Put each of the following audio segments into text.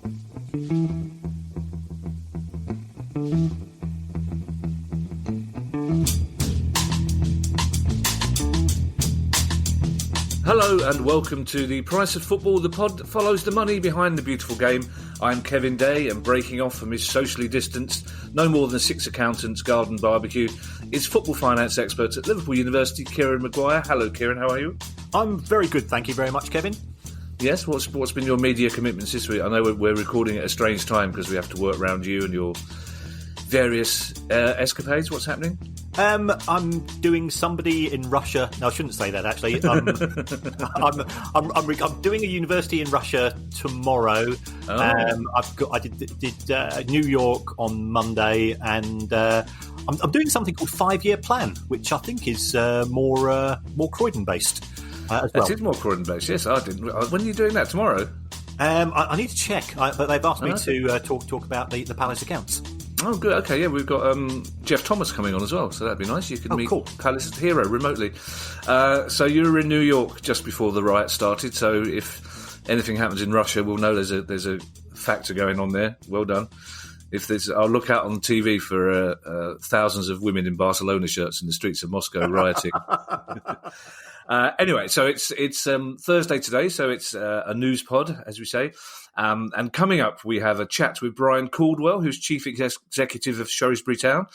Hello and welcome to The Price of Football, the pod that follows the money behind the beautiful game. I'm Kevin Day, and breaking off from his socially distanced, no more than 6 accountants garden barbecue is football finance expert at Liverpool University, Kieran Maguire. Hello Kieran, how are you? I'm very good, thank you very much, Kevin. Yes, what's been your media commitments this week? I know we're recording at a strange time because we have to work around you and your various escapades. What's happening? I'm doing somebody in Russia. No, I shouldn't say that. Actually, I'm doing a university in Russia tomorrow. Oh. I did New York on Monday, and I'm doing something called 5-year plan, which I think is more Croydon based as well. It is more Croydon based. Yes, I did. When are you doing that tomorrow? I need to check, but they've asked me to talk about the Palace accounts. Oh, good. Okay, yeah, we've got Jeff Thomas coming on as well, so that'd be nice. You can meet cool. Palace hero remotely. So you were in New York just before the riot started. So if anything happens in Russia, we'll know there's a factor going on there. Well done. I'll look out on TV for thousands of women in Barcelona shirts in the streets of Moscow rioting. Anyway, so it's Thursday today, so it's a news pod, as we say. And coming up, we have a chat with Brian Caldwell, who's Chief Executive of Shrewsbury Town.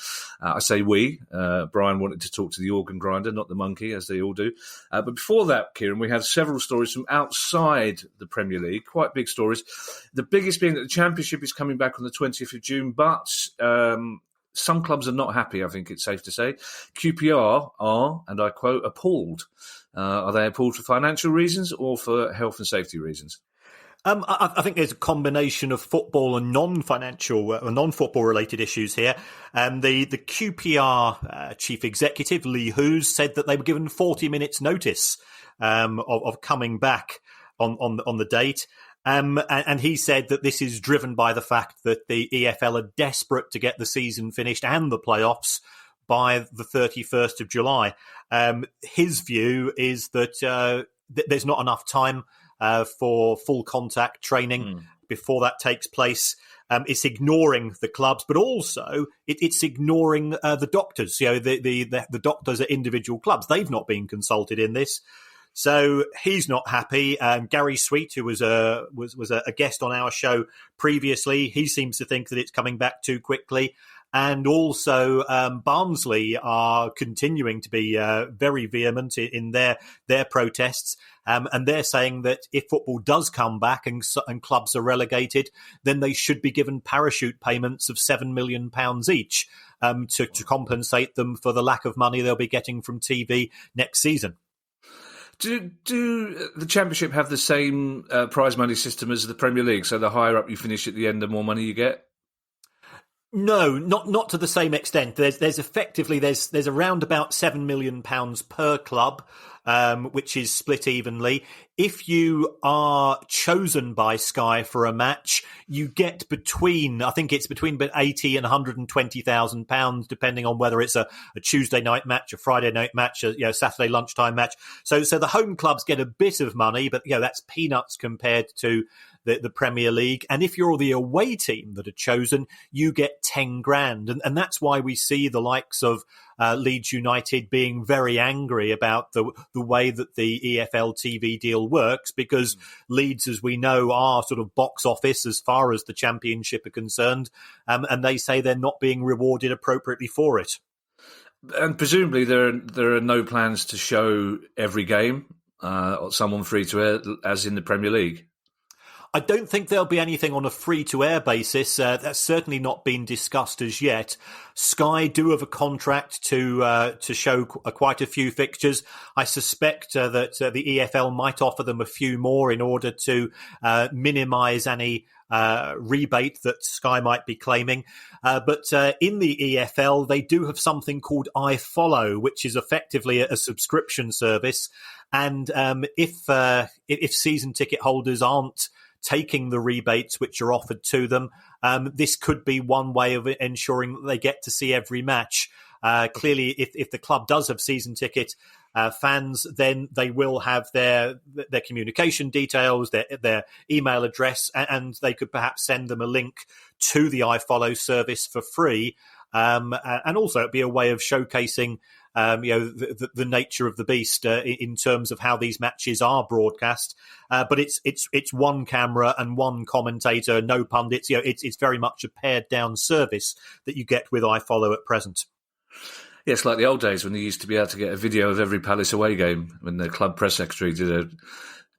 I say we. Brian wanted to talk to the organ grinder, not the monkey, as they all do. But before that, Kieran, we have several stories from outside the Premier League, quite big stories. The biggest being that the Championship is coming back on the 20th of June, but some clubs are not happy, I think it's safe to say. QPR are, and I quote, appalled. Are they appalled for financial reasons or for health and safety reasons? I think there's a combination of football and non-football related issues here. The QPR chief executive, Lee Hoos, said that they were given 40 minutes notice of coming back on the date. And he said that this is driven by the fact that the EFL are desperate to get the season finished and the playoffs by the 31st of July. His view is that there's not enough time for full contact training before that takes place. It's ignoring the clubs, but also it's ignoring the doctors. You know, the doctors at individual clubs. They've not been consulted in this. So he's not happy. Gary Sweet, who was a guest on our show previously, he seems to think that it's coming back too quickly. And also Barnsley are continuing to be very vehement in their protests. And they're saying that if football does come back and clubs are relegated, then they should be given parachute payments of £7 million each to compensate them for the lack of money they'll be getting from TV next season. Do the Championship have the same prize money system as the Premier League? So the higher up you finish at the end, the more money you get? No, not to the same extent. There's effectively around about £7 million per club, which is split evenly. If you are chosen by Sky for a match, you get between 80 and £120,000, depending on whether it's a Tuesday night match, a Friday night match, a Saturday lunchtime match. So the home clubs get a bit of money, but that's peanuts compared to the Premier League. And if you're the away team that are chosen, you get 10 grand. And that's why we see the likes of Leeds United being very angry about the way that the EFL TV deal works, because Leeds, as we know, are sort of box office as far as the Championship are concerned. And they say they're not being rewarded appropriately for it. And presumably there are no plans to show every game, some on free to air, as in the Premier League. I don't think there'll be anything on a free-to-air basis. That's certainly not been discussed as yet. Sky do have a contract to show quite a few fixtures. I suspect that the EFL might offer them a few more in order to minimise any rebate that Sky might be claiming. But in the EFL, they do have something called iFollow, which is effectively a subscription service. And if season ticket holders aren't taking the rebates which are offered to them, this could be one way of ensuring that they get to see every match. Clearly, if the club does have season ticket fans, then they will have their communication details, their email address, and they could perhaps send them a link to the iFollow service for free. And also it'd be a way of showcasing the nature of the beast in terms of how these matches are broadcast. But it's one camera and one commentator, no pundits. It's very much a pared down service that you get with iFollow at present. Yeah, it's like the old days when you used to be able to get a video of every Palace away game when the club press secretary did a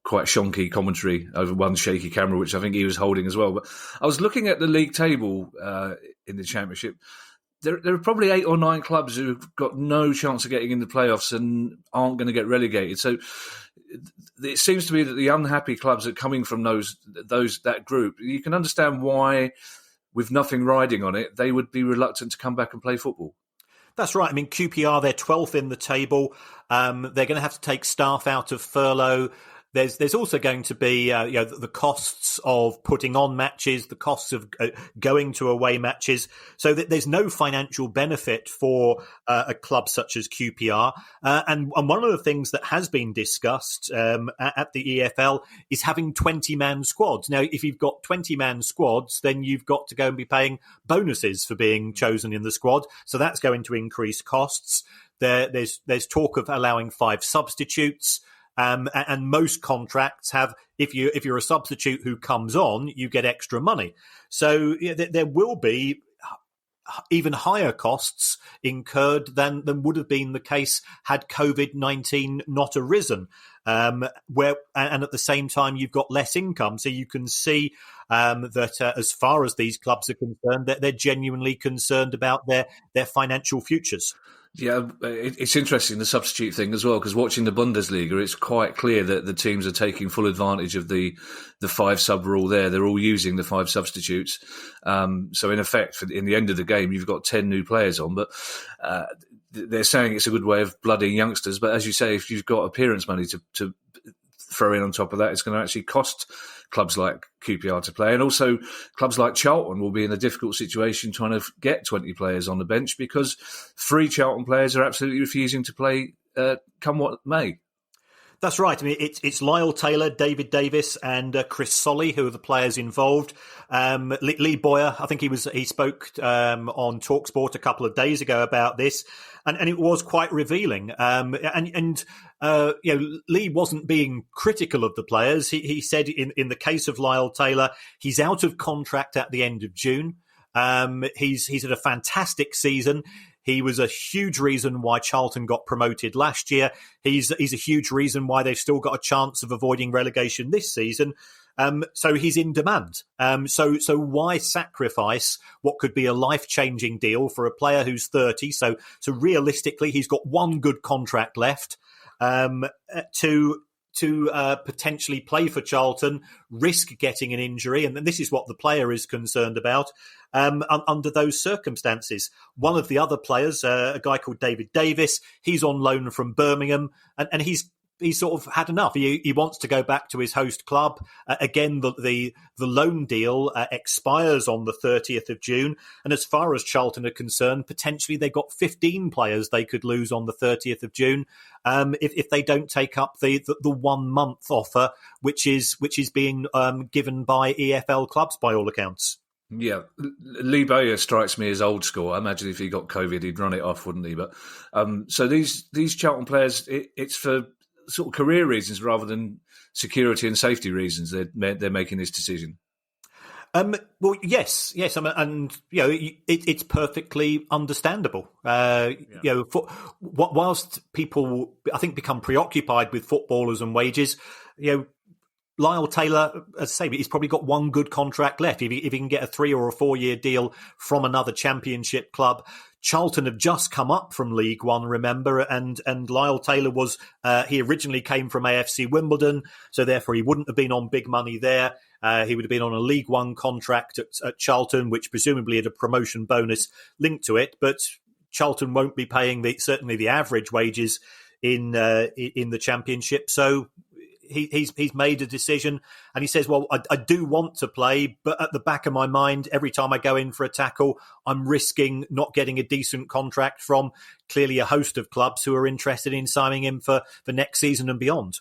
quite shonky commentary over one shaky camera, which I think he was holding as well. But I was looking at the league table in the Championship. There are probably 8 or 9 clubs who've got no chance of getting in the playoffs and aren't going to get relegated. So it seems to me that the unhappy clubs are coming from that group. You can understand why, with nothing riding on it, they would be reluctant to come back and play football. That's right. I mean, QPR, they're 12th in the table. They're going to have to take staff out of furlough. There's also going to be the costs of putting on matches, the costs of going to away matches. So that there's no financial benefit for a club such as QPR. And one of the things that has been discussed at the EFL is having 20-man squads. Now, if you've got 20-man squads, then you've got to go and be paying bonuses for being chosen in the squad. So that's going to increase costs. There's talk of allowing 5 substitutes. And most contracts have, if you're a substitute who comes on, you get extra money. So there will be even higher costs incurred than would have been the case had COVID-19 not arisen. And at the same time, you've got less income. So you can see that as far as these clubs are concerned, that they're genuinely concerned about their financial futures. Yeah, it's interesting, the substitute thing as well, because watching the Bundesliga, it's quite clear that the teams are taking full advantage of the 5 sub rule there. They're all using the 5 substitutes. So in effect, in the end of the game, you've got 10 new players on. But they're saying it's a good way of blooding youngsters. But as you say, if you've got appearance money to throw in on top of that, it's going to actually cost clubs like QPR to play. And also clubs like Charlton will be in a difficult situation trying to get 20 players on the bench because 3 Charlton players are absolutely refusing to play come what may. That's right. I mean, it's Lyle Taylor, David Davis, and Chris Solly who are the players involved. Lee Boyer, I think he spoke on TalkSport a couple of days ago about this, and it was quite revealing. Lee wasn't being critical of the players. He said in the case of Lyle Taylor, he's out of contract at the end of June. He's had a fantastic season. He was a huge reason why Charlton got promoted last year. He's a huge reason why they've still got a chance of avoiding relegation this season. So he's in demand. So why sacrifice what could be a life-changing deal for a player who's 30? So realistically, he's got one good contract left to potentially play for Charlton, risk getting an injury, and this is what the player is concerned about under those circumstances. One of the other players, a guy called David Davis, he's on loan from Birmingham, and he's sort of had enough. He wants to go back to his host club. Again, the loan deal expires on the 30th of June. And as far as Charlton are concerned, potentially they've got 15 players they could lose on the 30th of June if they don't take up the 1 month offer, which is being given by EFL clubs by all accounts. Yeah, Lee Bowyer strikes me as old school. I imagine if he got COVID, he'd run it off, wouldn't he? But so these Charlton players, it's for sort of career reasons rather than security and safety reasons. They're making this decision. Well, yes, and it's perfectly understandable. Whilst people, I think, become preoccupied with footballers and wages, Lyle Taylor, as I say, he's probably got one good contract left. If he can get a 3 or a 4 year deal from another Championship club. Charlton have just come up from League One, remember, and Lyle Taylor he originally came from AFC Wimbledon, so therefore he wouldn't have been on big money there. He would have been on a League One contract at Charlton, which presumably had a promotion bonus linked to it, but Charlton won't be paying certainly the average wages in the Championship, so he's made a decision, and he says, well, I do want to play, but at the back of my mind, every time I go in for a tackle, I'm risking not getting a decent contract from clearly a host of clubs who are interested in signing him for next season and beyond.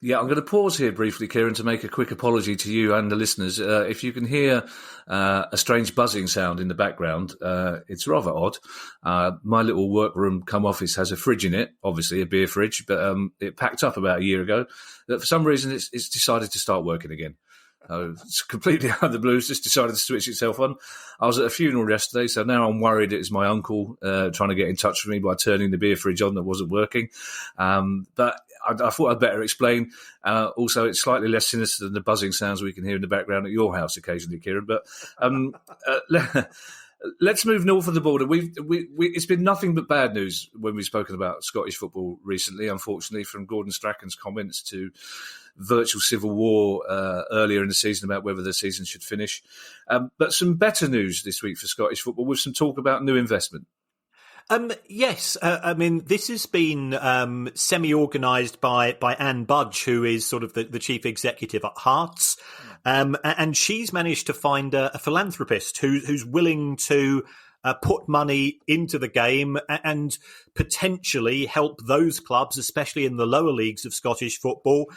Yeah, I'm going to pause here briefly, Kieran, to make a quick apology to you and the listeners. If you can hear a strange buzzing sound in the background, it's rather odd. My little workroom come office has a fridge in it, obviously a beer fridge, but it packed up about a year ago. That for some reason it's decided to start working again. It's completely out of the blues, just decided to switch itself on. I was at a funeral yesterday, so now I'm worried it was my uncle trying to get in touch with me by turning the beer fridge on that wasn't working. But I thought I'd better explain. Also, it's slightly less sinister than the buzzing sounds we can hear in the background at your house occasionally, Kieran. But let's move north of the border. It's been nothing but bad news when we've spoken about Scottish football recently, unfortunately, from Gordon Strachan's comments to virtual civil war earlier in the season about whether the season should finish. But some better news this week for Scottish football with some talk about new investment. Yes, I mean, this has been semi-organised by Anne Budge, who is sort of the chief executive at Hearts, and she's managed to find a philanthropist who's willing to put money into the game and potentially help those clubs, especially in the lower leagues of Scottish football,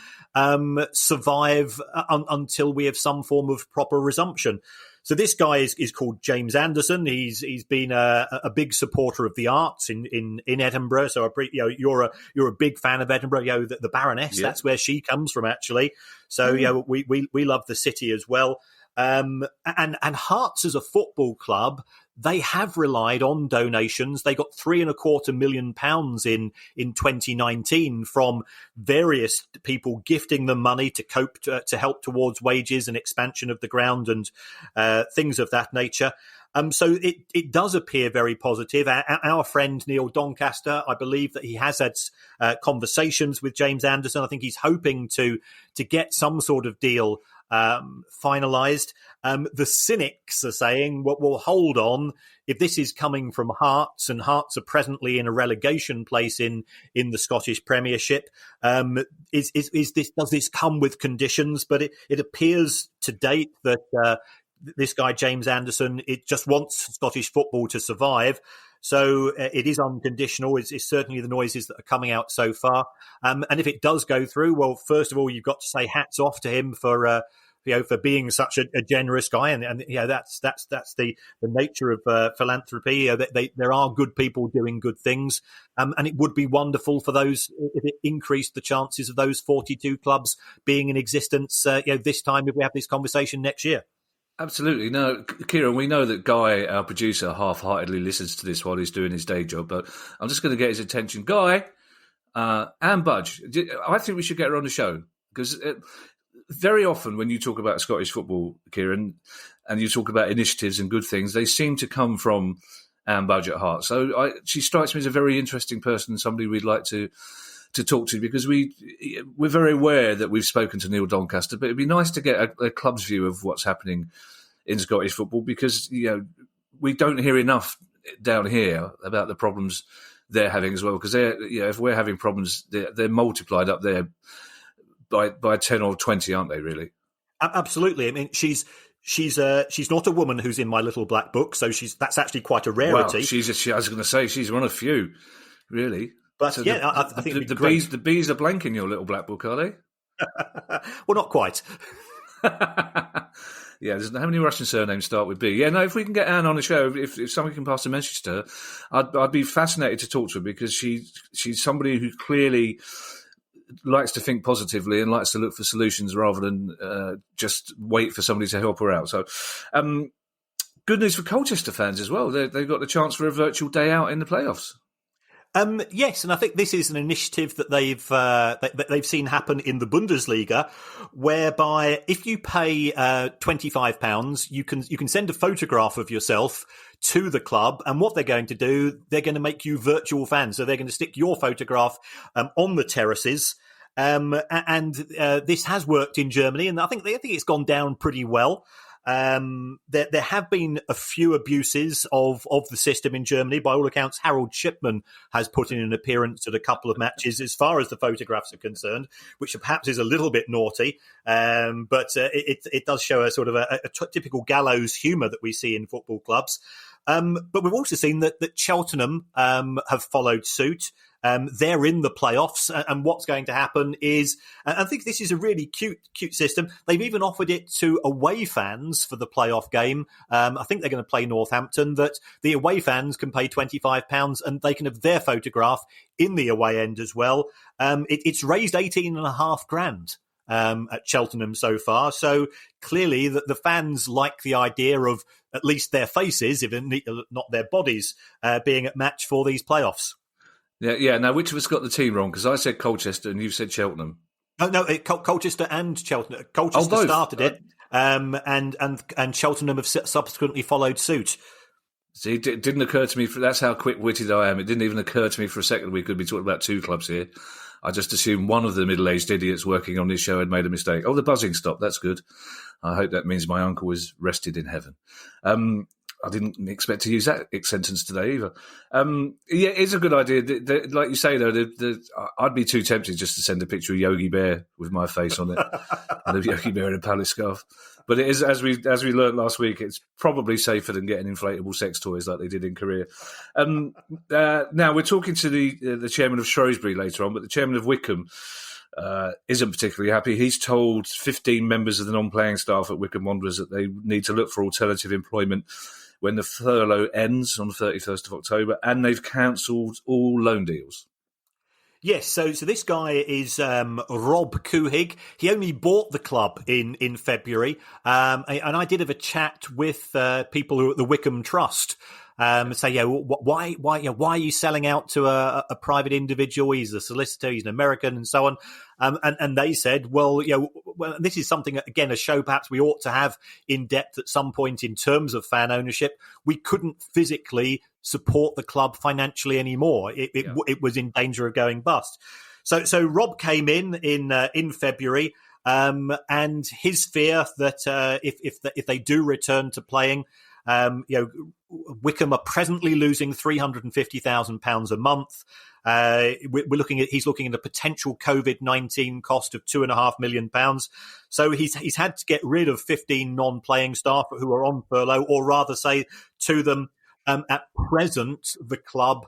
survive until we have some form of proper resumption. So this guy is called James Anderson. He's been a big supporter of the arts in Edinburgh. So you're a big fan of Edinburgh. The Baroness, yeah. That's where she comes from, actually. So we love the city as well. And Hearts as a football club, they have relied on donations. They got £3.25 million in 2019 from various people gifting them money to cope to help towards wages and expansion of the ground and things of that nature. So it does appear very positive. Our friend Neil Doncaster, I believe that he has had conversations with James Anderson. I think he's hoping to get some sort of deal finalised. The cynics are saying, well, hold on. If this is coming from Hearts, and Hearts are presently in a relegation place in the Scottish Premiership, does this come with conditions? But it appears to date that this guy James Anderson, it just wants Scottish football to survive. So it is unconditional. It's certainly the noises that are coming out so far. And if it does go through, well, first of all, you've got to say hats off to him for being such a generous guy, and that's the nature of philanthropy. There are good people doing good things, and it would be wonderful for those if it increased the chances of those 42 clubs being in existence. This time if we have this conversation next year. Absolutely. No, Kieran, we know that Guy, our producer, half-heartedly listens to this while he's doing his day job, but I'm just going to get his attention. Guy, Anne Budge, I think we should get her on the show, because very often when you talk about Scottish football, Kieran, and you talk about initiatives and good things, they seem to come from Anne Budge at Heart. So she strikes me as a very interesting person, somebody we'd like to talk to, because we're very aware that we've spoken to Neil Doncaster, but it'd be nice to get a club's view of what's happening in Scottish football, because we don't hear enough down here about the problems they're having as well, because if we're having problems, they're multiplied up there by 10 or 20, aren't they, really? Absolutely. I mean, she's not a woman who's in my little black book, so that's actually quite a rarity. Well, I was going to say she's one of few, really. But so I think the bees are blank in your little black book, are they? Well, not quite. Yeah, how many Russian surnames start with B? Yeah, no, if we can get Anne on the show, if someone can pass a message to her, I'd be fascinated to talk to her, because she's somebody who clearly likes to think positively and likes to look for solutions rather than just wait for somebody to help her out. So good news for Colchester fans as well. They've got the chance for a virtual day out in the playoffs. Yes, and I think this is an initiative that they've seen happen in the Bundesliga, whereby if you pay £25, you can send a photograph of yourself to the club, and what they're going to do, they're going to make you virtual fans. So they're going to stick your photograph on the terraces, and this has worked in Germany, and I think it's gone down pretty well. There have been a few abuses of the system in Germany. By all accounts, Harold Shipman has put in an appearance at a couple of matches as far as the photographs are concerned, which perhaps is a little bit naughty. But it does show a sort of a typical gallows humour that we see in football clubs. But we've also seen that Cheltenham have followed suit. They're in the playoffs, and what's going to happen is, I think this is a really cute system. They've even offered it to away fans for the playoff game. I think they're going to play Northampton, that the away fans can pay £25 and they can have their photograph in the away end as well. It's raised 18.5 grand. At Cheltenham so far. So clearly the fans like the idea of at least their faces, if not their bodies, being at match for these playoffs. Yeah. Now, which of us got the team wrong? Because I said Colchester and you said Cheltenham. No, Colchester and Cheltenham. Colchester started it, and Cheltenham have subsequently followed suit. See, it didn't occur to me. That's how quick-witted I am. It didn't even occur to me for a second we could be talking about two clubs here. I just assumed one of the middle-aged idiots working on this show had made a mistake. Oh, the buzzing stopped. That's good. I hope that means my uncle is rested in heaven. I didn't expect to use that sentence today either. Yeah, it's a good idea. Like you say, though, I'd be too tempted just to send a picture of Yogi Bear with my face on it and a Yogi Bear in a palace scarf. But it is, as we learned last week, it's probably safer than getting inflatable sex toys like they did in Korea. Now, we're talking to the chairman of Shrewsbury later on, but the chairman of Wycombe isn't particularly happy. He's told 15 members of the non-playing staff at Wycombe Wanderers that they need to look for alternative employment when the furlough ends on the 31st of October, and they've cancelled all loan deals. Yes, so this guy is Rob Kuhig. He only bought the club in February, and I did have a chat with people who are at the Wycombe Trust. Say, why are you selling out to a private individual? He's a solicitor, he's an American, and so on. And they said, well, this is something, again, a show perhaps we ought to have in depth at some point in terms of fan ownership. We couldn't physically support the club financially anymore. It was in danger of going bust. So Rob came in February, and his fear that if they do return to playing, Wycombe are presently losing £350,000 a month. He's looking at a potential COVID-19 cost of £2.5 million. So he's had to get rid of 15 non-playing staff who are on furlough, or rather say to them, at present, the club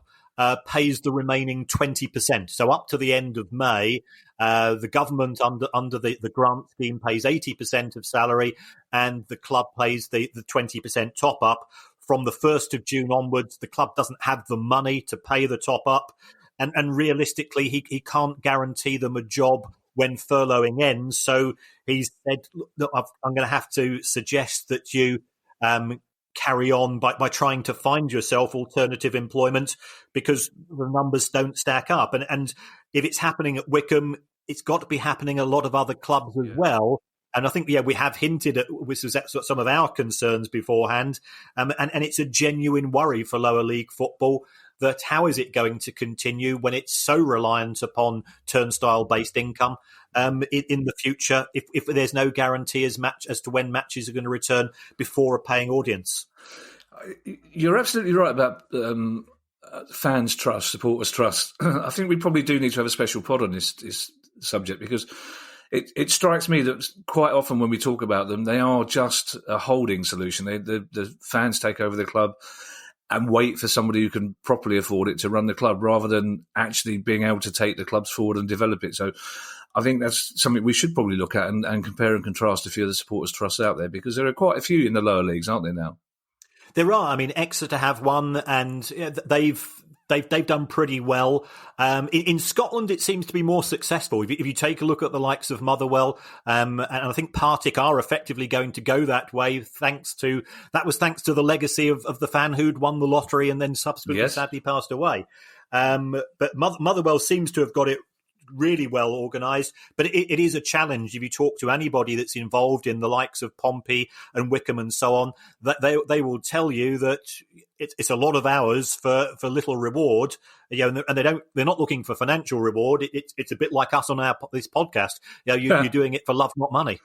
pays the remaining 20%. So up to the end of May, the government under the grant scheme pays 80% of salary, and the club pays the 20% top up. From the 1st of June onwards, the club doesn't have the money to pay the top up, and realistically, he can't guarantee them a job when furloughing ends. So he's said, look, I'm going to have to suggest that you carry on by trying to find yourself alternative employment, because the numbers don't stack up. And if it's happening at Wycombe, it's got to be happening at a lot of other clubs as well. And I think, we have hinted at some of our concerns beforehand. And it's a genuine worry for lower league football that how is it going to continue when it's so reliant upon turnstile-based income in the future if there's no guarantee as to when matches are going to return before a paying audience? You're absolutely right about fans' trust, supporters' trust. I think we probably do need to have a special pod on this subject, because it strikes me that quite often when we talk about them, they are just a holding solution. The fans take over the club and wait for somebody who can properly afford it to run the club, rather than actually being able to take the clubs forward and develop it. So I think that's something we should probably look at and compare and contrast a few of the supporters' trusts out there, because there are quite a few in the lower leagues, aren't there now? There are. I mean, Exeter have one, and they've done pretty well. In Scotland, it seems to be more successful. If you take a look at the likes of Motherwell, and I think Partick are effectively going to go that way, thanks to the legacy of the fan who'd won the lottery and then subsequently sadly passed away. But Motherwell seems to have got it really well organised, but it is a challenge if you talk to anybody that's involved in the likes of Pompey and Wycombe and so on, that they will tell you that it's a lot of hours for little reward, and they're not looking for financial reward. It's a bit like us on this podcast. You're doing it for love, not money.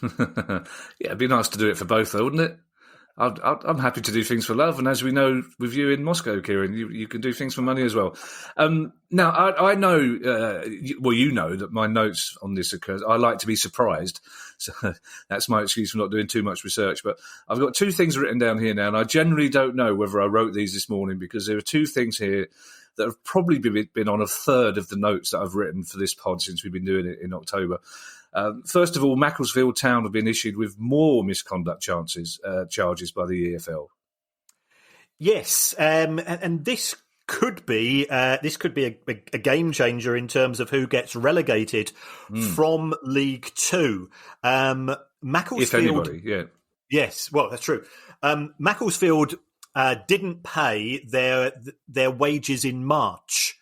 Yeah, it'd be nice to do it for both, though, wouldn't it? I'm happy to do things for love, and as we know with you in Moscow, Kieran, you can do things for money as well. Now, I know, you know that my notes on this occurs. I like to be surprised, so that's my excuse for not doing too much research. But I've got two things written down here now, and I generally don't know whether I wrote these this morning because there are two things here that have probably been on a third of the notes that I've written for this pod since we've been doing it in October. First of all, Macclesfield Town have been issued with more misconduct charges by the EFL. Yes, and this could be a game changer in terms of who gets relegated from League Two. Macclesfield, if anybody, yeah. Yes, well, that's true. Macclesfield didn't pay their wages in March.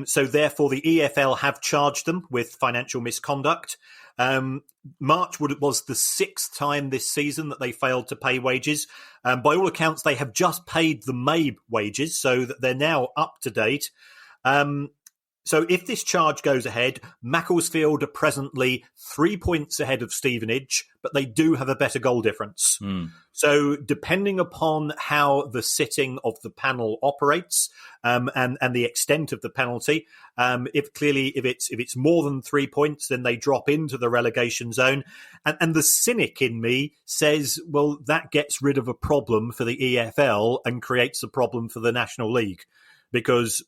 So therefore, the EFL have charged them with financial misconduct. March was the sixth time this season that they failed to pay wages. By all accounts, they have just paid the May wages, so that they're now up to date. So if this charge goes ahead, Macclesfield are presently 3 points ahead of Stevenage, but they do have a better goal difference. So depending upon how the sitting of the panel operates and the extent of the penalty, if it's more than 3 points, then they drop into the relegation zone. And the cynic in me says, well, that gets rid of a problem for the EFL and creates a problem for the National League. Because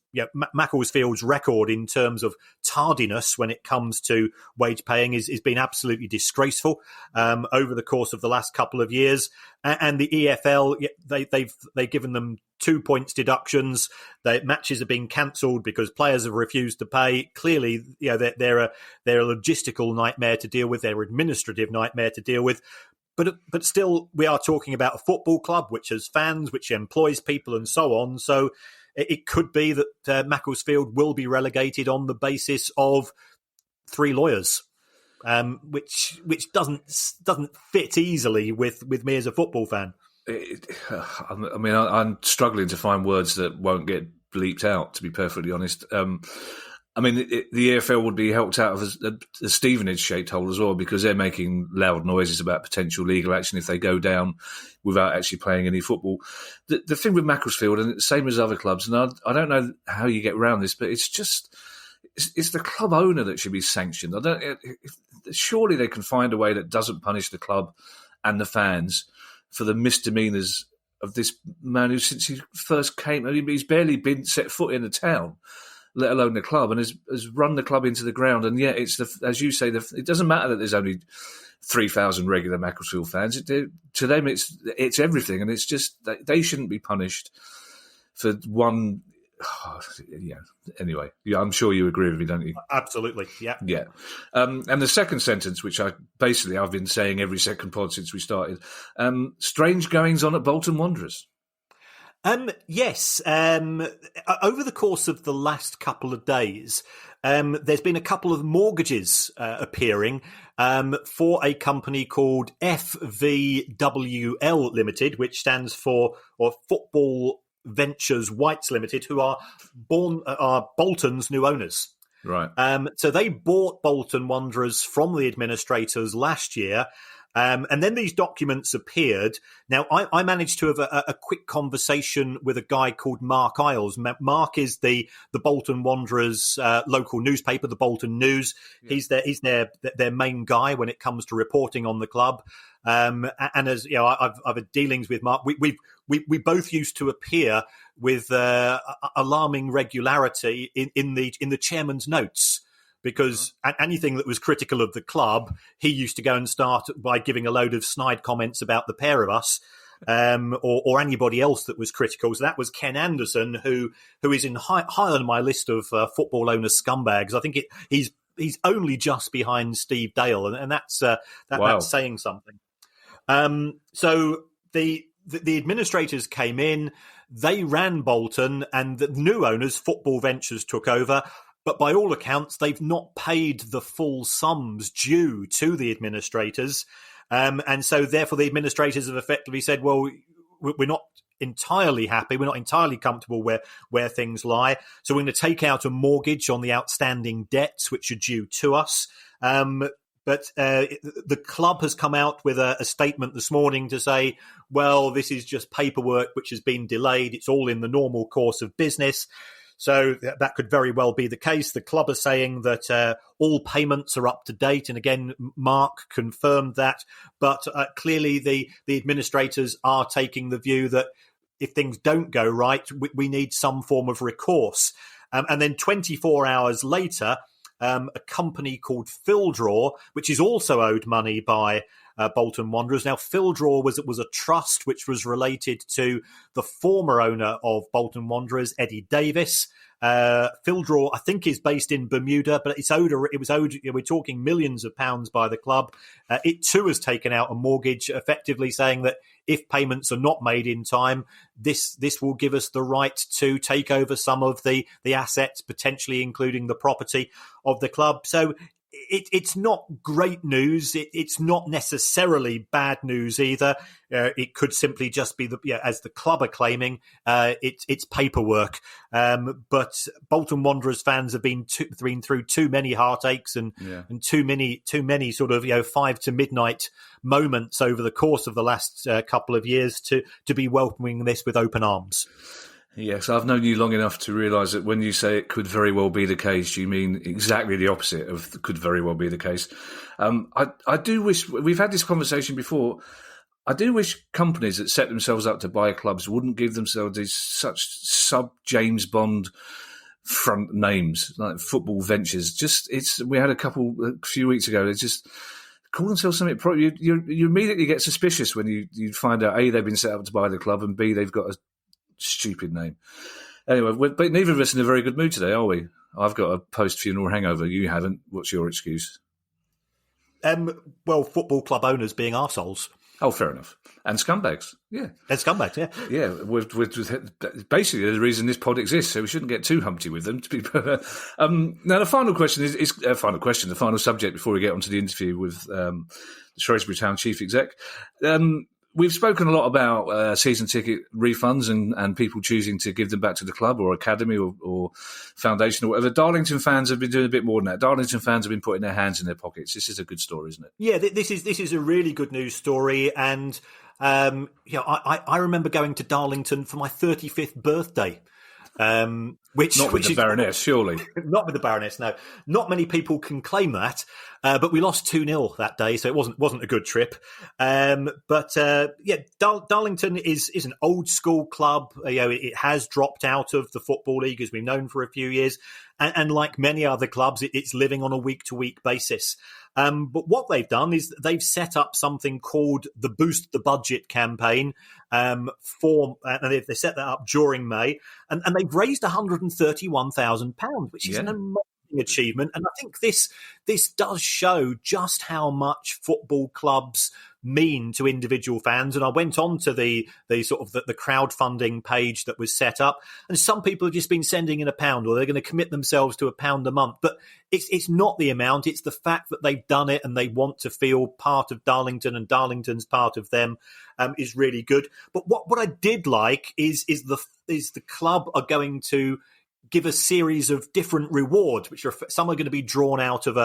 Macclesfield's record in terms of tardiness when it comes to wage paying is been absolutely disgraceful over the course of the last couple of years. And the EFL, they've given them 2 points deductions. Matches have been cancelled because players have refused to pay. Clearly, they're a logistical nightmare to deal with. They're an administrative nightmare to deal with. But still, we are talking about a football club which has fans, which employs people, and so on. So it could be that Macclesfield will be relegated on the basis of 3 lawyers, which doesn't fit easily with me as a football fan. I'm struggling to find words that won't get bleeped out, to be perfectly honest. The EFL would be helped out of a Stevenage-shaped hole as well because they're making loud noises about potential legal action if they go down without actually playing any football. The thing with Macclesfield, and it's the same as other clubs, and I don't know how you get around this, but it's the club owner that should be sanctioned. Surely they can find a way that doesn't punish the club and the fans for the misdemeanours of this man who, since he first came, he's barely been set foot in the town, let alone the club, and has run the club into the ground. And yet, as you say, it doesn't matter that there's only 3,000 regular Macclesfield fans. To them, it's everything, and it's just they shouldn't be punished for one. Anyway, I'm sure you agree with me, don't you? Absolutely, yeah. Yeah. And the second sentence, which I've been saying every second pod since we started, strange goings on at Bolton Wanderers. Yes. Over the course of the last couple of days, there's been a couple of mortgages appearing for a company called FVWL Limited, which stands for Football Ventures Whites Limited, who are Bolton's new owners. Right. So they bought Bolton Wanderers from the administrators last year. And then these documents appeared. Now, I managed to have a quick conversation with a guy called Mark Isles. Mark is the Bolton Wanderers local newspaper, the Bolton News. Yeah. He's their main guy when it comes to reporting on the club. And as you know, I've had dealings with Mark. We both used to appear with alarming regularity in the chairman's notes. Because anything that was critical of the club, he used to go and start by giving a load of snide comments about the pair of us, or anybody else that was critical. So that was Ken Anderson, who is in high on my list of football owner scumbags. I think he's only just behind Steve Dale, and that's Wow. That's saying something. So the administrators came in, they ran Bolton, and the new owners, Football Ventures, took over. But by all accounts, they've not paid the full sums due to the administrators. And so therefore the administrators have effectively said, well, we're not entirely happy. We're not entirely comfortable where things lie. So we're going to take out a mortgage on the outstanding debts, which are due to us. But the club has come out with a statement this morning to say, well, this is just paperwork which has been delayed. It's all in the normal course of business. So that could very well be the case. The club are saying that all payments are up to date. And again, Mark confirmed that. But clearly the administrators are taking the view that if things don't go right, we need some form of recourse. And then 24 hours later, a company called Furloughed, which is also owed money by Bolton Wanderers. Now, Furloughed was a trust which was related to the former owner of Bolton Wanderers, Eddie Davis. Furloughed, I think, is based in Bermuda, but it was owed. We're talking millions of pounds by the club. It too has taken out a mortgage, effectively saying that if payments are not made in time, this will give us the right to take over some of the assets, potentially including the property of the club. So it's not great news. It's not necessarily bad news either. It could simply just be as the club are claiming, it's paperwork. But Bolton Wanderers fans have been through too many heartaches and too many sort of 5 to midnight moments over the course of the last couple of years to be welcoming this with open arms. Yes, I've known you long enough to realise that when you say it could very well be the case, you mean exactly the opposite of could very well be the case. I do wish, we've had this conversation before, I do wish companies that set themselves up to buy clubs wouldn't give themselves these such sub-James Bond front names, like Football Ventures. We had a few weeks ago, they just call themselves something. You immediately get suspicious when you find out, A, they've been set up to buy the club, and B, they've got a stupid name. Anyway, but neither of us in a very good mood today, are we? I've got a post-funeral hangover. You haven't. What's your excuse? Well, football club owners being arseholes. Oh, fair enough. And scumbags, yeah. And scumbags, yeah. Yeah, with basically the reason this pod exists, so we shouldn't get too humpty with them. Now, the final question the final subject before we get onto the interview with the Shrewsbury Town chief exec. We've spoken a lot about season ticket refunds and people choosing to give them back to the club or academy or foundation or whatever. Darlington fans have been doing a bit more than that. Darlington fans have been putting their hands in their pockets. This is a good story, isn't it? Yeah, this is a really good news story. And I remember going to Darlington for my 35th birthday. Not with the Baroness, surely. Not with the Baroness, no. Not many people can claim that, but we lost 2-0 that day, so it wasn't a good trip. Darlington is an old school club. It has dropped out of the Football League, as we've known for a few years, and like many other clubs, it's living on a week-to-week basis. But what they've done is they've set up something called the Boost the Budget campaign and they set that up during May, and they've raised £131,000, which is an amazing achievement. And I think this does show just how much football clubs mean to individual fans. And I went on to the crowdfunding page that was set up, and some people have just been sending in £1, or they're going to commit themselves to £1 a month. But it's not the amount; it's the fact that they've done it and they want to feel part of Darlington, and Darlington's part of them is really good. But what I did like is the club are going to give a series of different rewards, which some are going to be drawn out of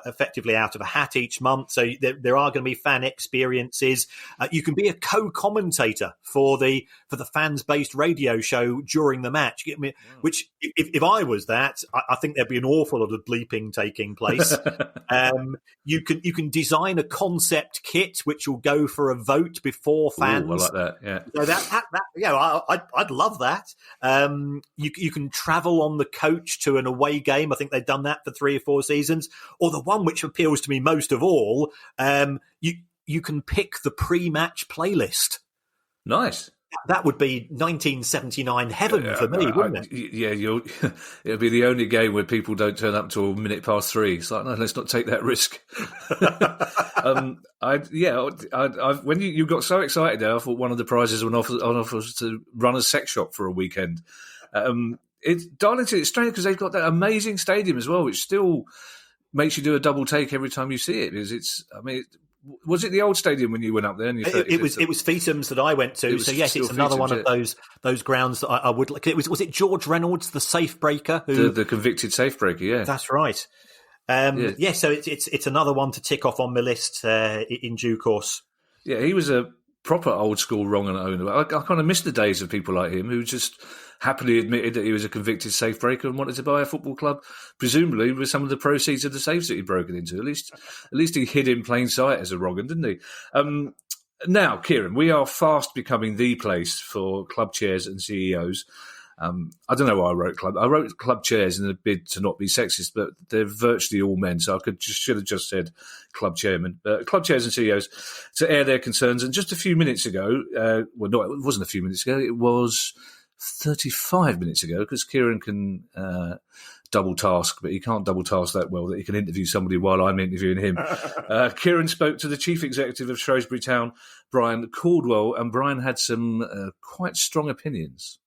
effectively out of a hat each month. So there are going to be fan experiences. You can be a co-commentator for the fans-based radio show during the match. Which, if I was that, I think there'd be an awful lot of bleeping taking place. You can design a concept kit which will go for a vote before fans. Ooh, I like that. Yeah. So I'd love that. You can travel on the coach to an away game. I think they've done that for 3 or 4 seasons. Or the one which appeals to me most of all, you can pick the pre-match playlist. Nice. That would be 1979 heaven for me, wouldn't it? It'll be the only game where people don't turn up till 3:minutes. It's like, no, let's not take that risk. When you got so excited there, I thought one of the prizes on offer was to run a sex shop for a weekend. Darlington, it's strange because they've got that amazing stadium as well, which still makes you do a double take every time you see it. Because was it the old stadium when you went up there? It was Feetham's that I went to. So yes, it's another one of those grounds that I would like. Was it George Reynolds, the safe breaker? The convicted safe breaker, yeah. That's right. So it's another one to tick off on my list in due course. Yeah, he was a proper old school wrong and owner. I kind of miss the days of people like him who just happily admitted that he was a convicted safe breaker and wanted to buy a football club, presumably with some of the proceeds of the safes that he'd broken into. At least he hid in plain sight as a wrong 'un, didn't he? Now, Kieran, we are fast becoming the place for club chairs and CEOs. I don't know why I wrote club. I wrote club chairs in a bid to not be sexist, but they're virtually all men, so should have just said club chairman. Club chairs and CEOs to air their concerns. And just a few minutes ago, it wasn't a few minutes ago, it was 35 minutes ago, because Kieran can double task, but he can't double task that well that he can interview somebody while I'm interviewing him. Kieran spoke to the chief executive of Shrewsbury Town, Brian Caldwell, and Brian had some quite strong opinions.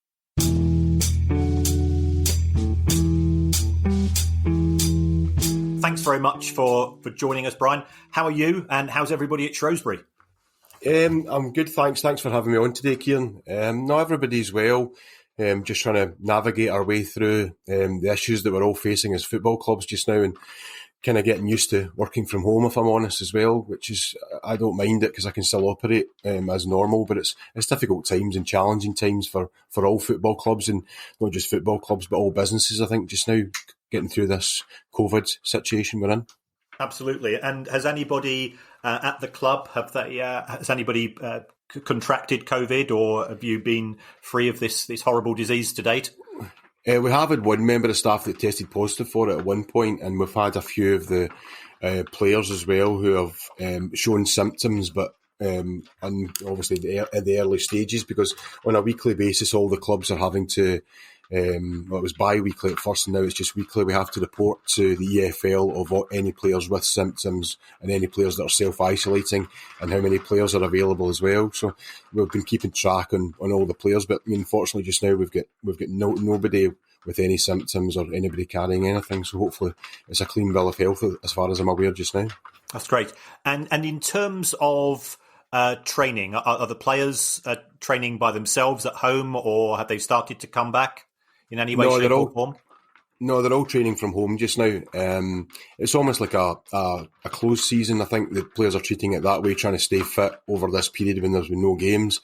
Thanks very much for joining us, Brian. How are you, and how's everybody at Shrewsbury? I'm good, thanks. Thanks for having me on today, Kieran. No, everybody's well. Just trying to navigate our way through the issues that we're all facing as football clubs just now, and kind of getting used to working from home, if I'm honest, as well, which is, I don't mind it because I can still operate as normal, but it's difficult times and challenging times for all football clubs, and not just football clubs, but all businesses, I think, just now, getting through this COVID situation we're in. Absolutely. And has anybody at the club, has anybody contracted COVID, or have you been free of this horrible disease to date? We have had one member of staff that tested positive for it at one point, and we've had a few of the players as well who have shown symptoms, but and obviously at the early stages, because on a weekly basis all the clubs are having to, it was bi-weekly at first and now it's just weekly, we have to report to the EFL of any players with symptoms and any players that are self-isolating and how many players are available as well. So we've been keeping track on all the players, but unfortunately just now we've got nobody with any symptoms or anybody carrying anything, so hopefully it's a clean bill of health as far as I'm aware just now. That's great. And in terms of training, are the players training by themselves at home, or have they started to come back in any way, shape or form? No, they're all training from home just now. It's almost like a closed season. I think the players are treating it that way, trying to stay fit over this period when there's been no games,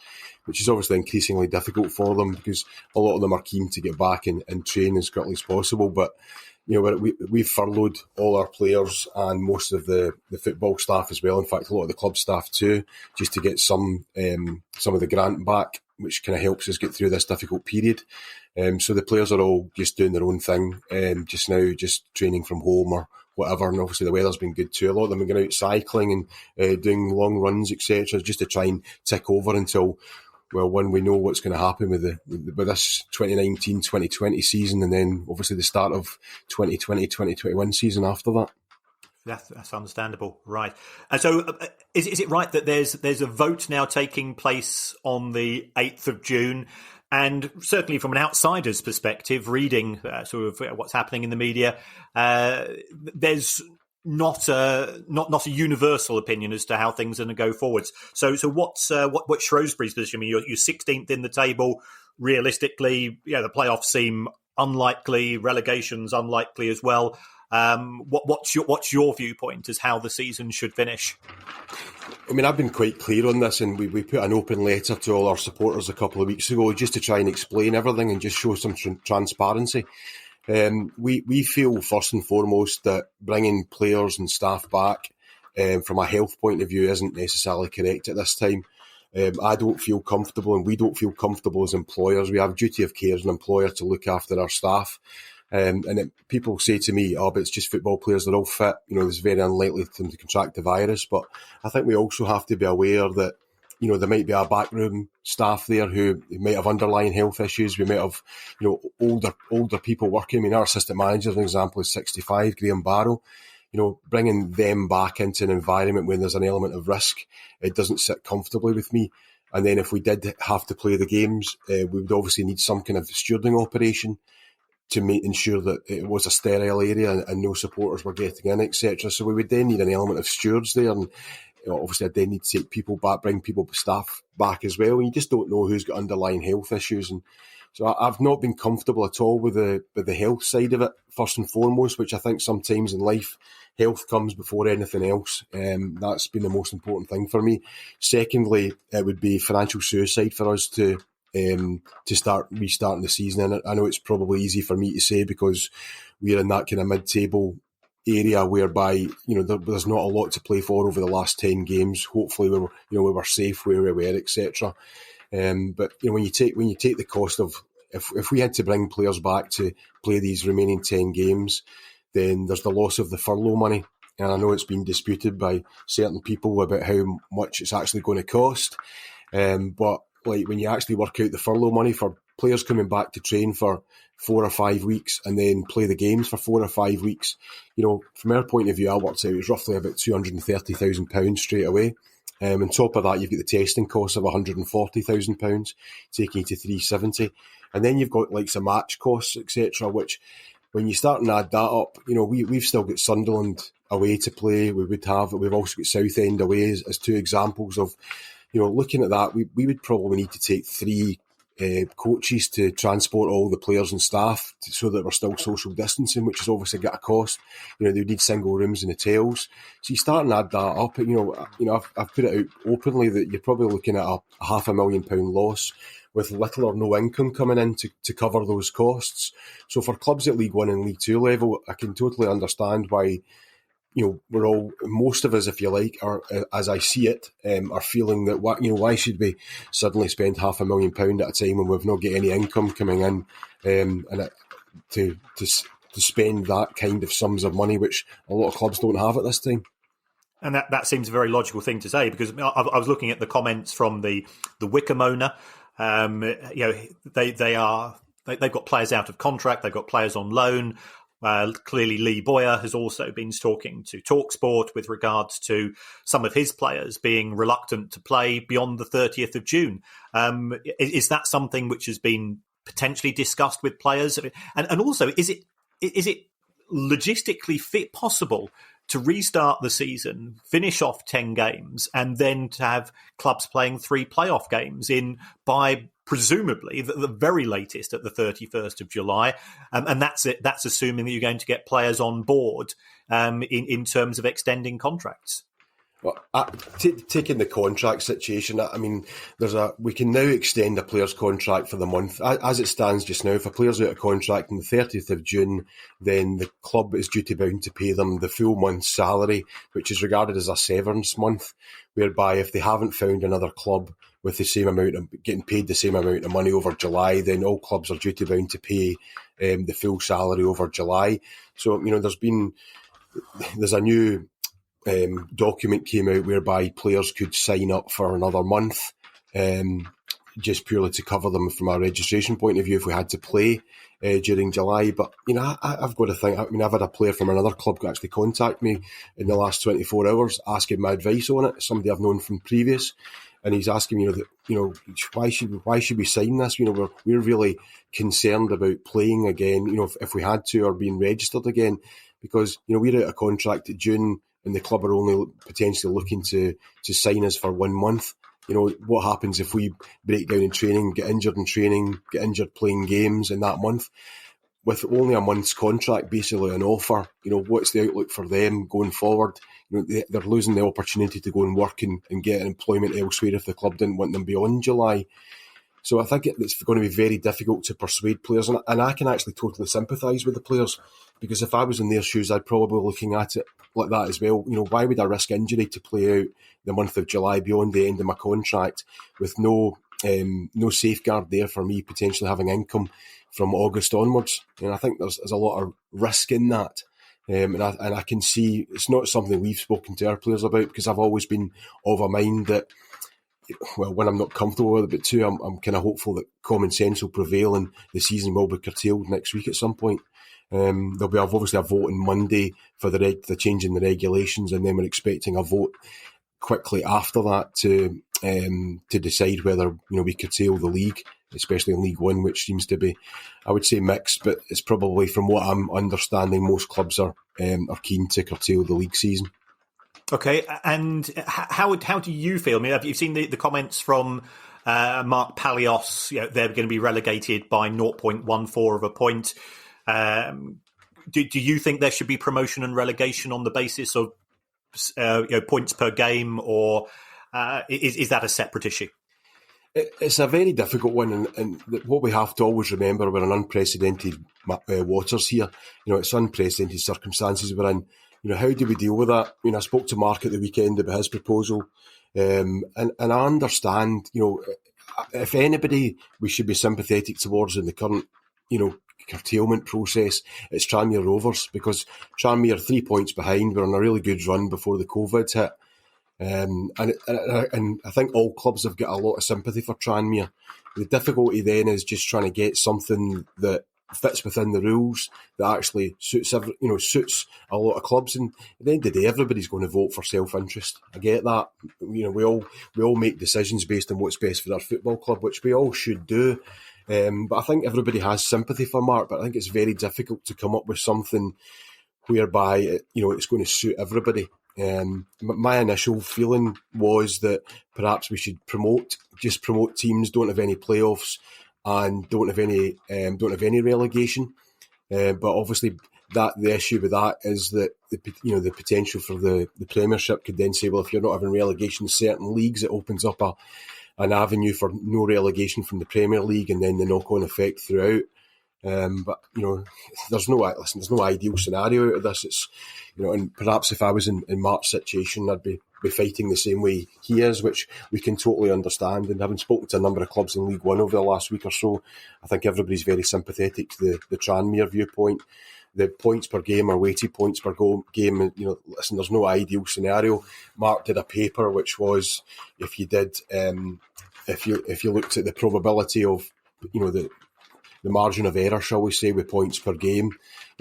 which is obviously increasingly difficult for them because a lot of them are keen to get back and train as quickly as possible. But you know, we've furloughed all our players and most of the football staff as well. In fact, a lot of the club staff too, just to get some of the grant back, which kind of helps us get through this difficult period. So the players are all just doing their own thing just now, just training from home or whatever. And obviously the weather's been good too. A lot of them are going out cycling and doing long runs, etc., just to try and tick over until, well, when we know what's going to happen with this 2019-2020 season, and then obviously the start of 2020-2021 season after that. That's understandable, right? And so, is it right that there's a vote now taking place on the 8th of June? And certainly from an outsider's perspective, reading sort of what's happening in the media, there's not a universal opinion as to how things are going to go forwards. So what's Shrewsbury's position? I mean, you're 16th in the table. Realistically, the playoffs seem unlikely. Relegation's unlikely as well. What's your viewpoint as how the season should finish? I mean, I've been quite clear on this, and we put an open letter to all our supporters a couple of weeks ago just to try and explain everything and just show some transparency. We feel first and foremost that bringing players and staff back from a health point of view isn't necessarily correct at this time. I don't feel comfortable, and we don't feel comfortable as employers. We have duty of care as an employer to look after our staff. People say to me, but it's just football players, they're all fit. It's very unlikely for them to contract the virus. But I think we also have to be aware that, there might be our backroom staff there who might have underlying health issues. We might have, older people working. I mean, our assistant manager, for example, is 65, Graham Barrow. Bringing them back into an environment when there's an element of risk, it doesn't sit comfortably with me. And then if we did have to play the games, we would obviously need some kind of stewarding operation to ensure that it was a sterile area and no supporters were getting in, etc. So we would then need an element of stewards there, and obviously I'd then need to take people back, bring staff back as well. And you just don't know who's got underlying health issues. And So I've not been comfortable at all with the health side of it, first and foremost, which I think sometimes in life, health comes before anything else. That's been the most important thing for me. Secondly, it would be financial suicide for us to start restarting the season. And I know it's probably easy for me to say because we're in that kind of mid-table area whereby there's not a lot to play for over the last 10 games. Hopefully we were safe where we were, etc. But when you take the cost of if we had to bring players back to play these remaining 10 games, then there's the loss of the furlough money. And I know it's been disputed by certain people about how much it's actually going to cost. But like when you actually work out the furlough money for players coming back to train for 4 or 5 weeks and then play the games for 4 or 5 weeks, from our point of view, I worked out it's roughly about £230,000 straight away. On top of that, you've got the testing costs of £140,000, taking you to £370,000. And then you've got like some match costs, etc., which when you start and add that up, we've still got Sunderland away to play. We've also got Southend away as two examples of, looking at that, we would probably need to take 3 coaches to transport all the players and staff so that we're still social distancing, which has obviously got a cost. They would need single rooms in hotels. So you start and add that up. I've put it out openly that you're probably looking at a £500,000 loss with little or no income coming in to cover those costs. So for clubs at League One and League Two level, I can totally understand why we're all, most of us, if you like, are, as I see it, are feeling that why should we suddenly spend £500,000 at a time when we've not got any income coming in, to spend that kind of sums of money, which a lot of clubs don't have at this time. And that seems a very logical thing to say, because I was looking at the comments from the Wycombe owner. They've got players out of contract, they've got players on loan. Clearly, Lee Boyer has also been talking to TalkSport with regards to some of his players being reluctant to play beyond the 30th of June. Is that something which has been potentially discussed with players? And also, is it logistically possible to restart the season, finish off 10 games, and then to have clubs playing 3 playoff games by presumably the very latest at the 31st of July? And that's it. That's assuming that you're going to get players on board in terms of extending contracts. Well, taking the contract situation, I mean, we can now extend a player's contract for the month. As it stands just now, if a player's out of contract on the 30th of June, then the club is duty-bound to pay them the full month's salary, which is regarded as a severance month, whereby if they haven't found another club with the same amount of getting paid the same amount of money over July, then all clubs are duty-bound to pay the full salary over July. So, there's a new document came out whereby players could sign up for another month, just purely to cover them from a registration point of view if we had to play during July. But I've got to think. I've had a player from another club actually contact me in the last 24 hours asking my advice on it. Somebody I've known from previous, and he's asking me, why should we sign this? We're really concerned about playing again. If we had to, or being registered again, because we're out of contract at June. And the club are only potentially looking to sign us for 1 month. What happens if we break down in training, get injured in training, get injured playing games in that month? With only a month's contract basically on offer, what's the outlook for them going forward? They're losing the opportunity to go and work and get employment elsewhere if the club didn't want them beyond July. So I think it's going to be very difficult to persuade players. And I can actually totally sympathise with the players, because if I was in their shoes, I'd probably be looking at it like that as well. Why would I risk injury to play out the month of July beyond the end of my contract with no safeguard there for me potentially having income from August onwards? And I think there's a lot of risk in that. And I can see it's not something we've spoken to our players about, because I've always been of a mind that, well, when I'm not comfortable with it, but two, I'm kind of hopeful that common sense will prevail and the season will be curtailed next week at some point. There'll be obviously a vote on Monday for the change in the regulations, and then we're expecting a vote quickly after that to decide whether we curtail the league, especially in League One, which seems to be, I would say, mixed, but it's probably, from what I'm understanding, most clubs are keen to curtail the league season. Okay, and how do you feel? I mean, have you seen the comments from Mark Palios, they're going to be relegated by 0.14 of a point. Do you think there should be promotion and relegation on the basis of points per game, or is that a separate issue? It's a very difficult one, and what we have to always remember, we're in unprecedented waters here. It's unprecedented circumstances we're in. How do we deal with that? I spoke to Mark at the weekend about his proposal, and I understand, if anybody we should be sympathetic towards in the current, curtailment process, it's Tranmere Rovers, because Tranmere are 3 points behind. We're on a really good run before the COVID hit. And I think all clubs have got a lot of sympathy for Tranmere. The difficulty then is just trying to get something that fits within the rules that actually suits a lot of clubs. And at the end of the day, everybody's going to vote for self-interest. I get that. We all make decisions based on what's best for our football club, which we all should do. But I think everybody has sympathy for Mark. But I think it's very difficult to come up with something whereby it's going to suit everybody. My initial feeling was that perhaps we should promote teams don't have any playoffs and don't have any relegation. But obviously, the issue with that is that the potential for the Premiership could then say, well, if you're not having relegation in certain leagues, it opens up an avenue for no relegation from the Premier League, and then the knock-on effect throughout. But there's no ideal scenario out of this. It's and perhaps if I was in Mark's situation, I'd be fighting the same way he is, which we can totally understand. And having spoken to a number of clubs in League One over the last week or so, I think everybody's very sympathetic to the Tranmere viewpoint. The points per game are weighted points per game. Listen, there's no ideal scenario. Mark did a paper which was if you looked at the probability of the margin of error, shall we say, with points per game,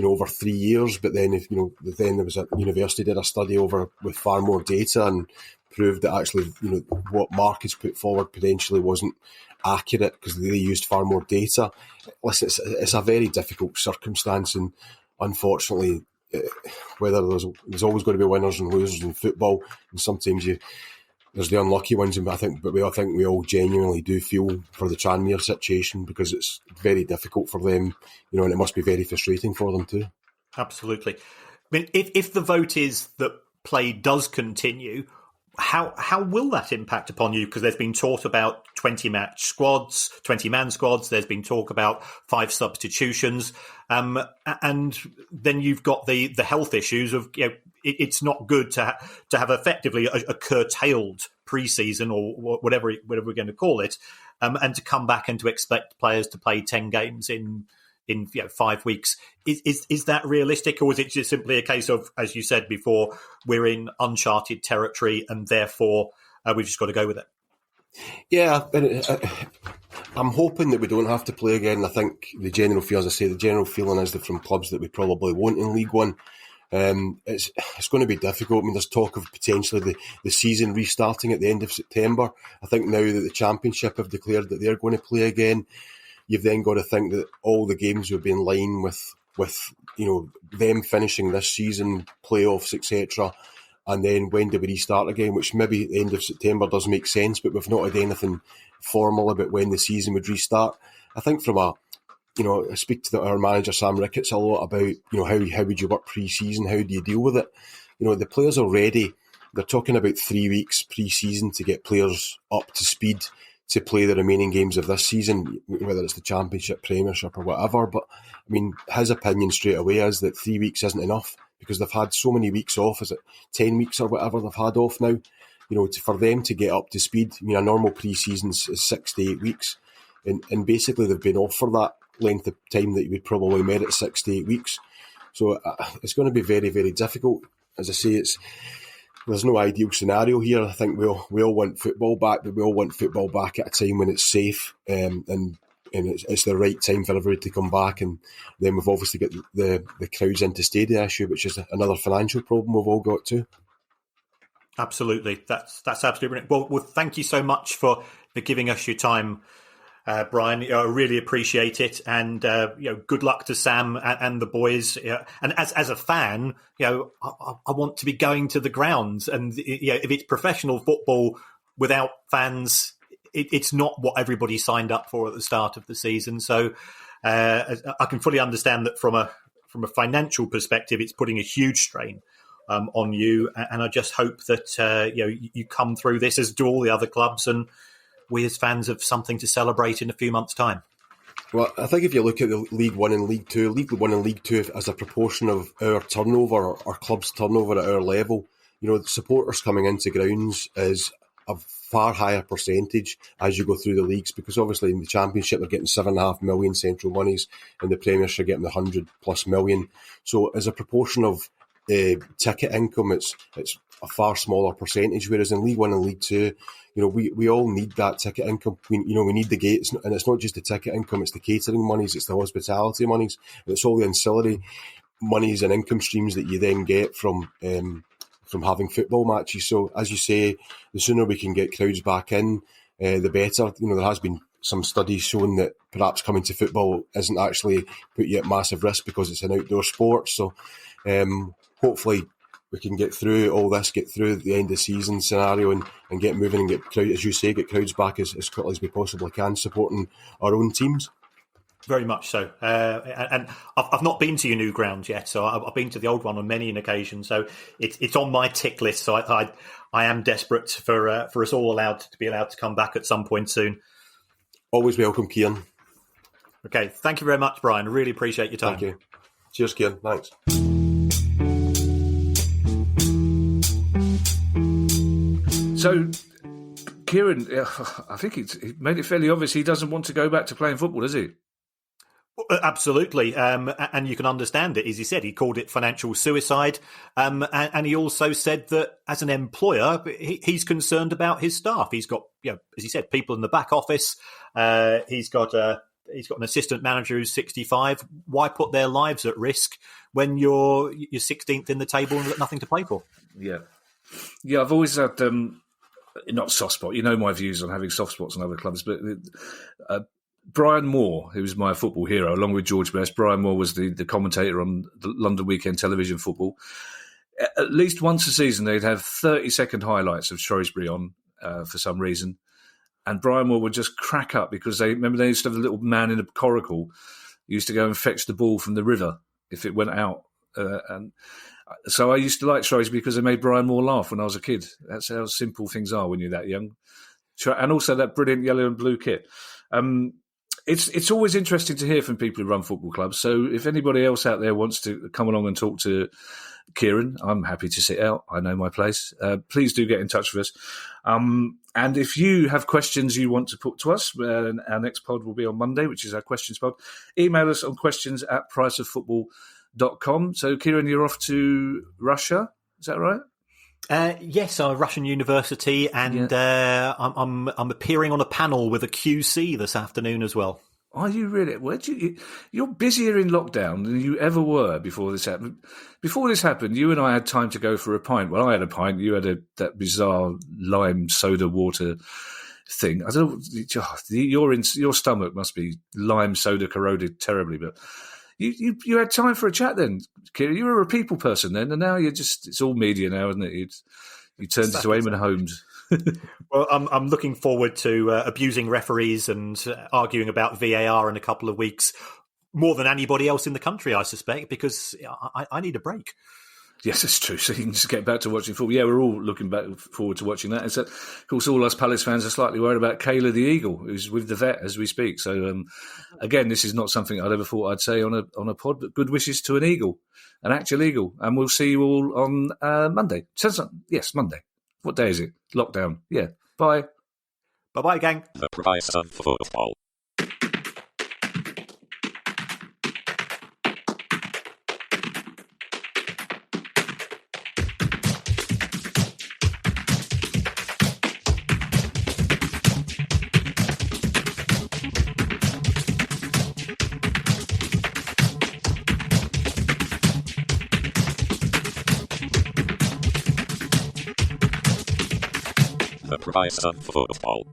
over 3 years. But then then there was a university did a study with far more data and proved that actually, what Mark has put forward potentially wasn't accurate because they used far more data. Listen, it's a very difficult circumstance, and unfortunately, whether there's always going to be winners and losers in football, and sometimes there's the unlucky ones, but I think we all genuinely do feel for the Tranmere situation because it's very difficult for them, and it must be very frustrating for them too. Absolutely. I mean, if the vote is that play does continue, how will that impact upon you? Because there's been talk about 20-man squads. There's been talk about 5 substitutions, and then you've got the health issues of it's not good to have effectively a curtailed pre-season or whatever we're going to call it, and to come back and to expect players to play 10 games in 5 weeks. Is that realistic, or is it just simply a case of, as you said before, we're in uncharted territory and therefore we've just got to go with it? Yeah, I'm hoping that we don't have to play again. I think the general feeling is that from clubs that we probably won't in League One. It's going to be difficult. I mean, there's talk of potentially the season restarting at the end of September. I think now that the Championship have declared that they're going to play again, you've then got to think that all the games would be in line with them finishing this season, playoffs, etc. And then when do we restart again? Which maybe the end of September does make sense, but we've not had anything formal about when the season would restart. I think from I speak to our manager Sam Ricketts a lot about how would you work pre-season, how do you deal with it? The players already, they're talking about 3 weeks pre-season to get players up to speed to play the remaining games of this season, whether it's the Championship, Premiership or whatever. But I mean, his opinion straight away is that 3 weeks isn't enough because they've had so many weeks off. Is it 10 weeks or whatever they've had off now? For them to get up to speed. I mean, a normal pre-season is 6 to 8 weeks, and basically they've been off for that length of time that you would probably merit 6 to 8 weeks. So it's going to be very, very difficult. As I say, there's no ideal scenario here. I think we all want football back, but we all want football back at a time when it's safe and it's the right time for everybody to come back. And then we've obviously got the crowds into stadia issue, which is another financial problem we've all got too. Absolutely, that's absolutely brilliant. Well, thank you so much for giving us your time, Brian. I really appreciate it, and good luck to Sam and the boys. And as a fan, I want to be going to the grounds, and if it's professional football without fans, it's not what everybody signed up for at the start of the season. So I can fully understand that from a financial perspective, it's putting a huge strain on you. And I just hope that you come through this, as do all the other clubs, and we as fans have something to celebrate in a few months' time. Well, I think if you look at the League One and League Two as a proportion of our turnover, our club's turnover at our level, the supporters coming into grounds is a far higher percentage as you go through the leagues, because obviously in the Championship they're getting 7.5 million central monies, and the Premiership are getting 100+ million. So as a proportion of ticket income, it's a far smaller percentage. Whereas in League One and League Two, we all need that ticket income. We need the gates, and it's not just the ticket income; it's the catering monies, it's the hospitality monies, it's all the ancillary monies and income streams that you then get from having football matches. So, as you say, the sooner we can get crowds back in, the better. There has been some studies showing that perhaps coming to football isn't actually put you at massive risk because it's an outdoor sport. So, hopefully we can get through all this, get through the end of the season scenario and get moving and get crowds back as quickly as we possibly can, supporting our own teams. Very much so. And I've not been to your new ground yet, so I've been to the old one on many an occasion. So it's on my tick list. So I am desperate for us all to be allowed to come back at some point soon. Always welcome, Kieran. Okay, thank you very much, Brian. I really appreciate your time. Thank you. Cheers, Kieran. Thanks. So, Kieran, I think it made it fairly obvious he doesn't want to go back to playing football, does he? Absolutely. And you can understand it. As he said, he called it financial suicide. And he also said that as an employer, he's concerned about his staff. He's got, as he said, people in the back office. He's got an assistant manager who's 65. Why put their lives at risk when you're 16th in the table and got nothing to play for? Yeah. I've always had not soft spot. My views on having soft spots on other clubs, but Brian Moore, who was my football hero, along with George Best. Brian Moore was the commentator on the London Weekend Television football. At least once a season, they'd have 30-second highlights of Shrewsbury on for some reason. And Brian Moore would just crack up because they used to have a little man in a coracle who used to go and fetch the ball from the river if it went out. And so I used to like Shrewsbury because they made Brian Moore laugh when I was a kid. That's how simple things are when you're that young. And also that brilliant yellow and blue kit. It's always interesting to hear from people who run football clubs. So if anybody else out there wants to come along and talk to Kieran, I'm happy to sit out. I know my place. Please do get in touch with us. And if you have questions you want to put to us, our next pod will be on Monday, which is our questions pod. Email us on questions@priceoffootball.com. So Kieran, you're off to Russia. Is that right? Yes, I'm a Russian university, and I'm appearing on a panel with a QC this afternoon as well. Are you really? You're busier in lockdown than you ever were before this happened. Before this happened, you and I had time to go for a pint. Well, I had a pint. You had that bizarre lime soda water thing. I don't know. Your stomach must be lime soda corroded terribly, but you had time for a chat then, Kieran. You were a people person then, and now it's all media now, isn't it? You turned into Eamon Holmes. Well, I'm looking forward to abusing referees and arguing about VAR in a couple of weeks, more than anybody else in the country, I suspect, because I need a break. Yes, it's true. So you can just get back to watching football. Yeah, we're all looking forward to watching that. Of course, all us Palace fans are slightly worried about Kayla the Eagle, who's with the vet as we speak. So, again, this is not something I'd ever thought I'd say on a pod, but good wishes to an eagle, an actual eagle. And we'll see you all on Monday. Yes, Monday. What day is it? Lockdown. Yeah. Bye. Bye-bye, gang. The price of football. The price of football.